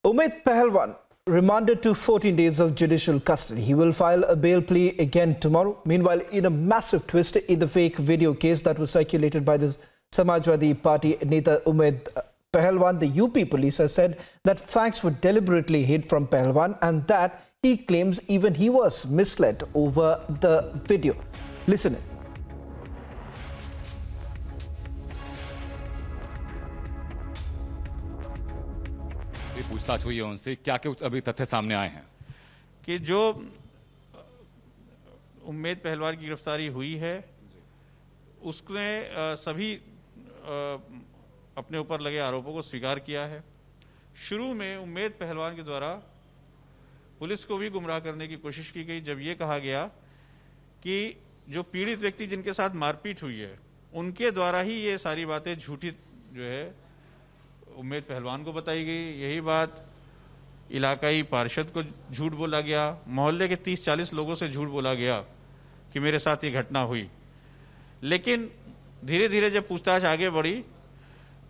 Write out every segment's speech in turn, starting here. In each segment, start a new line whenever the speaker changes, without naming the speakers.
Umaid Pahalwan remanded to 14 days of judicial custody. He will file a bail plea again tomorrow. Meanwhile, in a massive twist in the fake video case that was circulated by the Samajwadi Party Neta Umaid Pahalwan, the UP police has said that facts were deliberately hid from Pahalwan and that he claims even he was misled over the video. Listen in.
पूछताछ हुई है उनसे, क्या कुछ अभी तथ्य सामने आए हैं
कि जो उम्मेद पहलवान की गिरफ्तारी हुई है उसने सभी अपने ऊपर लगे आरोपों को स्वीकार किया है। शुरू में उम्मेद पहलवान के द्वारा पुलिस को भी गुमराह करने की कोशिश की गई जब ये कहा गया कि जो पीड़ित व्यक्ति जिनके साथ मारपीट हुई है उनके द्वारा ही ये सारी बातें झूठी जो है उम्मेद पहलवान को बताई गई। यही बात इलाकाई पार्षद को झूठ बोला गया, मोहल्ले के 30-40 लोगों से झूठ बोला गया कि मेरे साथ ये घटना हुई। लेकिन धीरे धीरे जब पूछताछ आगे बढ़ी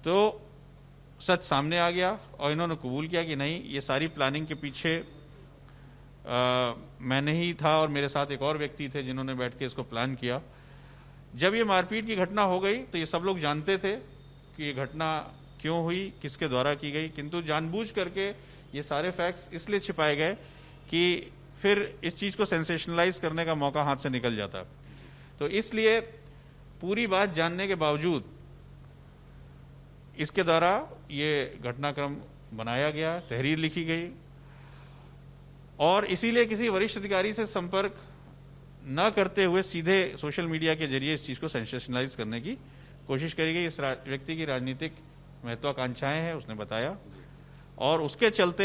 तो सच सामने आ गया और इन्होंने कबूल किया कि नहीं, ये सारी प्लानिंग के पीछे मैं नहीं था और मेरे साथ एक और व्यक्ति थे जिन्होंने बैठ के इसको प्लान किया। जब ये मारपीट की घटना हो गई तो ये सब लोग जानते थे कि ये घटना क्यों हुई, किसके द्वारा की गई, किंतु जानबूझ करके ये सारे फैक्ट्स इसलिए छिपाए गए कि फिर इस चीज को सेंसेशनलाइज करने का मौका हाथ से निकल जाता। तो इसलिए पूरी बात जानने के बावजूद इसके द्वारा ये घटनाक्रम बनाया गया, तहरीर लिखी गई और इसीलिए किसी वरिष्ठ अधिकारी से संपर्क न करते हुए सीधे सोशल मीडिया के जरिए इस चीज को सेंसेशनलाइज करने की कोशिश करी गई। इस व्यक्ति की राजनीतिक महत्वाकांक्षाएं हैं उसने बताया और उसके चलते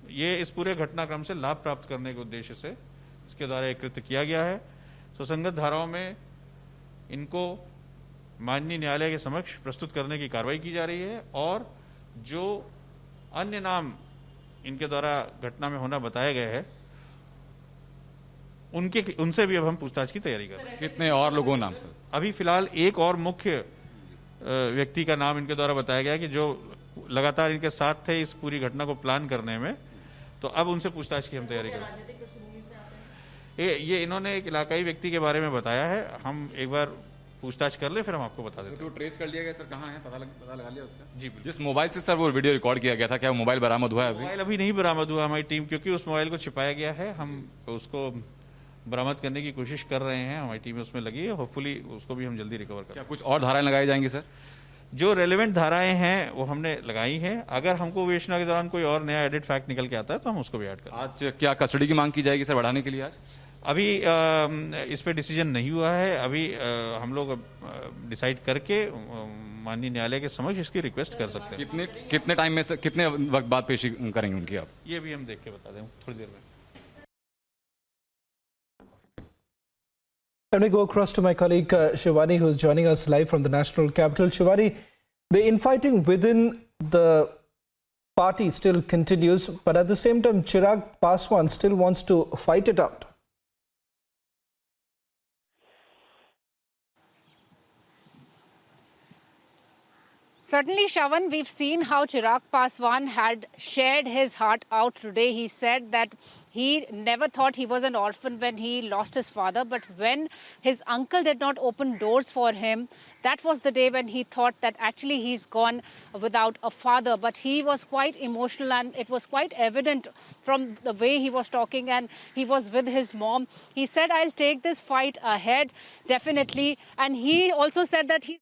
ये इस पूरे घटनाक्रम से लाभ प्राप्त करने के उद्देश्य से इसके द्वारा एक कृत्य किया गया है। सुसंगत धाराओं में इनको माननीय न्यायालय के समक्ष प्रस्तुत करने की कार्रवाई की जा रही है और जो अन्य नाम इनके द्वारा घटना में होना बताए गए हैं उनसे भी अब हम पूछताछ की तैयारी कर रहे हैं।
कितने और लोगों नाम सर?
अभी फिलहाल एक और मुख्य व्यक्ति का नाम इनके द्वारा बताया गया कि जो लगातार इनके साथ थे इस पूरी घटना को प्लान करने में, तो अब उनसे पूछताछ की हम तैयारी कर रहे हैं। ये इन्होंने एक इलाकाई व्यक्ति के बारे में बताया है, हम एक बार पूछताछ कर ले फिर हम आपको बता देते हैं।
तो ट्रेस कर लिया गया सर, कहाँ है पता लगा लिया उसका?
जी,
जिस मोबाइल से सर वो वीडियो रिकॉर्ड किया गया था, क्या वो मोबाइल बरामद हुआ है?
मोबाइल अभी नहीं बरामद हुआ हमारी टीम, क्योंकि उस मोबाइल को छिपाया गया है। हम उसको बरामद करने की कोशिश कर रहे हैं, हमारी टीम उसमें लगी है। होपफुली उसको भी हम जल्दी रिकवर करें।
क्या कुछ और धाराएं लगाई जाएंगी सर?
जो रेलेवेंट धाराएं हैं वो हमने लगाई हैं। अगर हमको विवेचना के दौरान कोई और नया एडिट फैक्ट निकल के आता है तो हम उसको भी ऐड करें।
आज क्या कस्टडी की मांग की जाएगी सर बढ़ाने के लिए? आज
अभी इस पे डिसीजन नहीं हुआ है। अभी हम लोग डिसाइड करके माननीय न्यायालय के समक्ष इसकी रिक्वेस्ट कर सकते हैं।
कितने टाइम में से कितने वक्त बाद पेशी करेंगे उनकी आप?
ये भी हम देख के बता दें थोड़ी देर में।
Let me go across to my colleague Shivani, who is joining us live from the national capital. Shivani, the infighting within the party still continues, but at the same time, Chirag Paswan still wants to fight it out.
Certainly, Shravan, we've seen how Chirag Paswan had shared his heart out today. He said that he never thought he was an orphan when he lost his father, but when his uncle did not open doors for him, that was the day when he thought that actually he's gone without a father. But he was quite emotional and it was quite evident from the way he was talking, and he was with his mom. He said, I'll take this fight ahead, definitely. And he also said that he...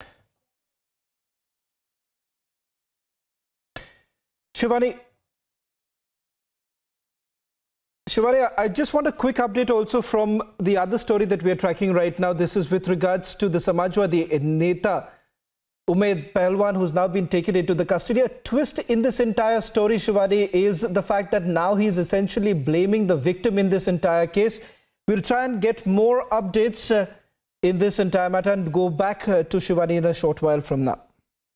Shivani, I just want a quick update also from the other story that we are tracking right now. This is with regards to the Samajwadi Neta Umaid Pahalwan, who's now been taken into the custody. A twist in this entire story, Shivani, is the fact that now he's essentially blaming the victim in this entire case. We'll try and get more updates in this entire matter and go back to Shivani in a short while from now.